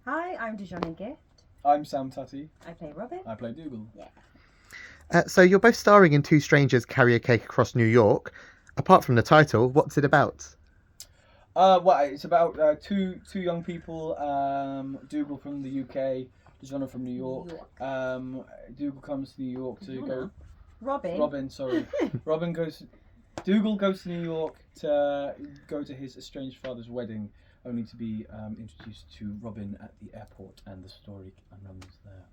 Hi, I'm Dujonna Gift. I'm Sam Tutty. I play Robin. I play Dougal. Yeah. So you're both starring in Two Strangers Carry a Cake Across New York. Apart from the title, what's it about? Well, it's about two young people. Dougal from the UK, Dujonna from New York. Dougal comes to New York to go. Robin, sorry. Dougal goes to New York to go to his estranged father's wedding, only to be introduced to Robin at the airport, and the story runs there.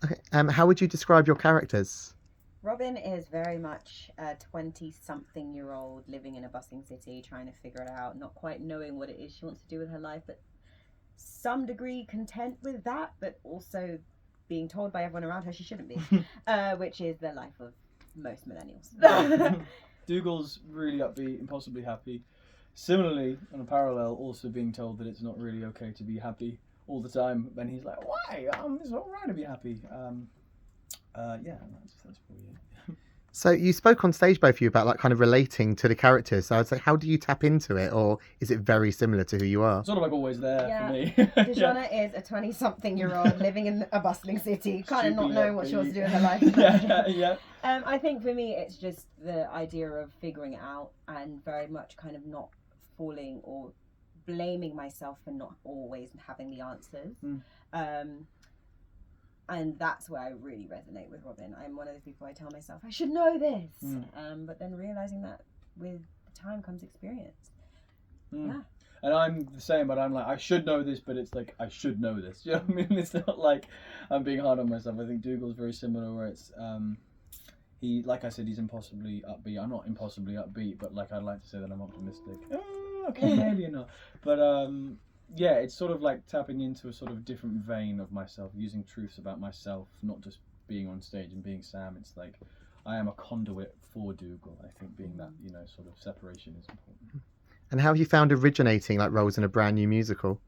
Okay. How would you describe your characters? Robin is very much a 20-something-year-old living in a bustling city, trying to figure it out, not quite knowing what it is she wants to do with her life, but some degree content with that, but also being told by everyone around her she shouldn't be, which is the life of most millennials. Dougal's really upbeat, impossibly happy. Similarly, on a parallel, also being told that it's not really okay to be happy all the time, and he's like, "Why? It's all right to be happy." Yeah, that's probably it. So you spoke on stage, both of you, about like kind of relating to the characters. So I was like, how do you tap into it, or is it very similar to who you are? Sort of like always there for me. Dujonna is a 20-something-year-old living in a bustling city, kind of not knowing what she wants to do with her life. Yeah. I think for me, it's just the idea of figuring it out and very much kind of not falling or blaming myself for not always having the answers. And that's where I really resonate with Robin. I'm one of those people I tell myself, I should know this. But then realizing that with time comes experience. Yeah. And I'm the same, but I'm like, I should know this, but it's like, I should know this. You know what I mean? It's not like I'm being hard on myself. I think Dougal's very similar, where it's, he, like I said, he's impossibly upbeat. I'm not impossibly upbeat, but like I'd like to say that I'm optimistic. Okay, maybe not. But yeah, it's sort of like tapping into a sort of different vein of myself, using truths about myself, not just being on stage and being Sam. It's like I am a conduit for Dougal. I think being that, sort of separation is important. And how have you found originating like roles in a brand new musical?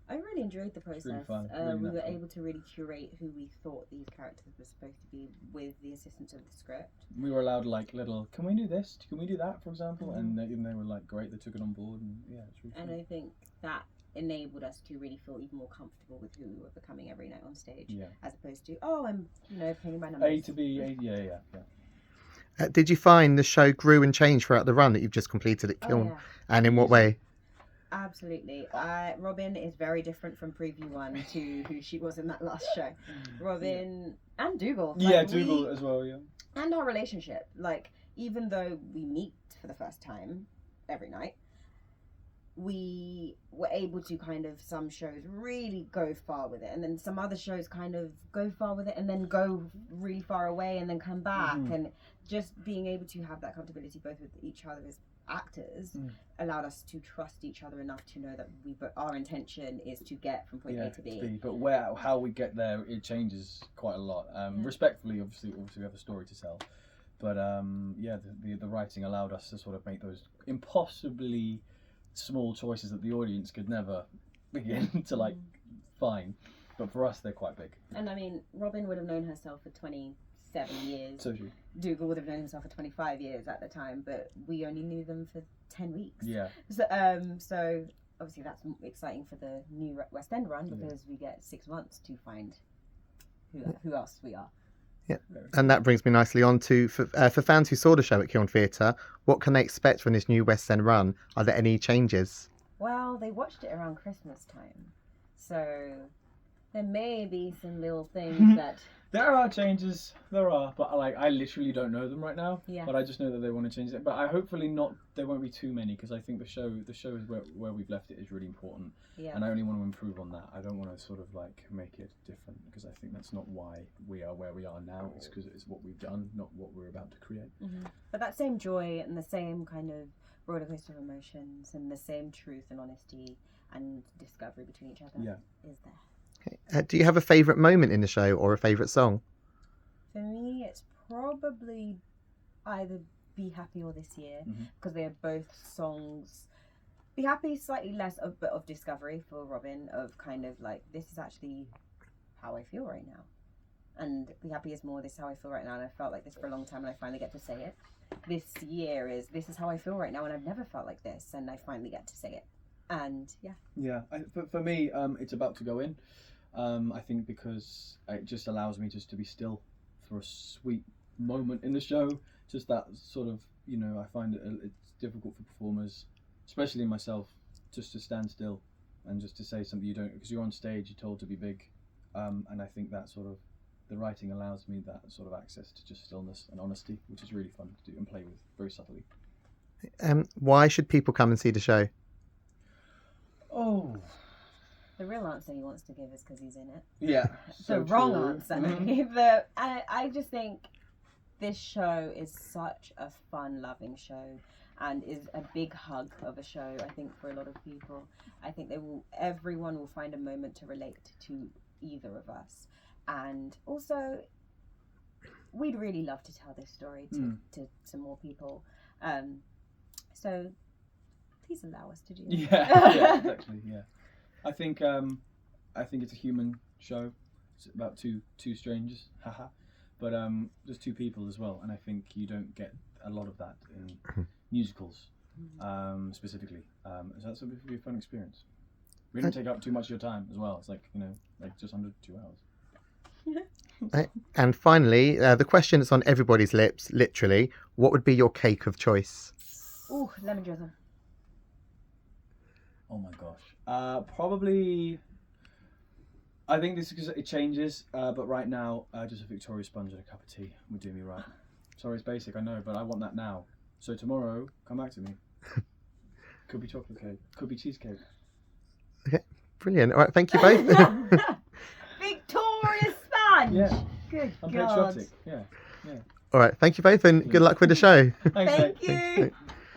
I really enjoyed the process. Really fun, really we were natural. able to really curate who we thought these characters were supposed to be with the assistance of the script. We were allowed like little, can we do this? Can we do that, for example? And they were like, great, they took it on board, and yeah, it's really fun. And I think that enabled us to really feel even more comfortable with who we were becoming every night on stage, as opposed to, I'm paying my numbers. A to B, yeah. Did you find the show grew and changed throughout the run that you've just completed at Kiln? Yeah. And in what way? Absolutely. Robin is very different from Preview 1 to who she was in that last show. Robin and Dougal. Dougal as well, yeah. And our relationship. Like, even though we meet for the first time every night, we were able to kind of, some shows really go far with it, and then some other shows kind of go far with it and then go really far away and then come back. And just being able to have that comfortability both with each other as actors allowed us to trust each other enough to know that our intention is to get from point A to B. But how we get there, it changes quite a lot. Respectfully, obviously we have a story to tell, but the writing allowed us to sort of make those impossibly small choices that the audience could never begin to like find, but for us they're quite big. And I mean, Robin would have known herself for 27 years. So true. Dougal would have known himself for 25 years at the time, but we only knew them for 10 weeks. Yeah. So obviously that's exciting for the new West End run, because we get 6 months to find who else we are. Yeah, and that brings me nicely on to, for fans who saw the show at Kiln Theatre, what can they expect from this new West End run? Are there any changes? Well, they watched it around Christmas time, so there may be some little things that... There are changes, but like I literally don't know them right now. Yeah. But I just know that they want to change it. But I hopefully not. There won't be too many, because I think the show is where we've left it is really important. Yeah. And I only want to improve on that. I don't want to sort of like make it different, because I think that's not why we are where we are now. It's because it's what we've done, not what we're about to create. But that same joy and the same kind of roller coaster of emotions and the same truth and honesty and discovery between each other is there. Okay. Do you have a favourite moment in the show or a favourite song? For me, it's probably either Be Happy or This Year, because they are both songs. Be Happy, slightly less of bit of discovery for Robin, of kind of like, this is actually how I feel right now. And Be Happy is more, this is how I feel right now, and I felt like this for a long time and I finally get to say it. This Year is, this is how I feel right now and I've never felt like this and I finally get to say it. And Yeah, for me, it's about to go in. I think because it just allows me just to be still for a sweet moment in the show. Just that sort of, I find it's difficult for performers, especially myself, just to stand still and just to say something you don't, because you're on stage, you're told to be big. And I think that sort of, the writing allows me that sort of access to just stillness and honesty, which is really fun to do and play with very subtly. Why should people come and see the show? Oh. the real answer he wants to give is because he's in it. Yeah. The wrong answer. I just think this show is such a fun-loving show and is a big hug of a show, I think, for a lot of people. I think everyone will find a moment to relate to either of us. And also, we'd really love to tell this story to more people. So please allow us to do that. Yeah, exactly. Yeah, I think it's a human show. It's about two strangers, haha, but there's two people as well, and I think you don't get a lot of that in musicals, specifically. So that's a be a fun experience. We don't take up too much of your time as well. It's like just under 2 hours. And finally, the question that's on everybody's lips, literally, what would be your cake of choice? Ooh, lemon drizzle. Oh my gosh. Probably. I think this is because it changes, but right now, just a Victoria sponge and a cup of tea would do me right. Sorry, it's basic, I know, but I want that now. So tomorrow, come back to me. Could be chocolate cake, could be cheesecake. Okay, brilliant. All right, thank you both. Victoria sponge. Yeah. Good I'm God. patriotic. Yeah. All right, thank you both, and good luck with the show. Thanks, Thank mate. you.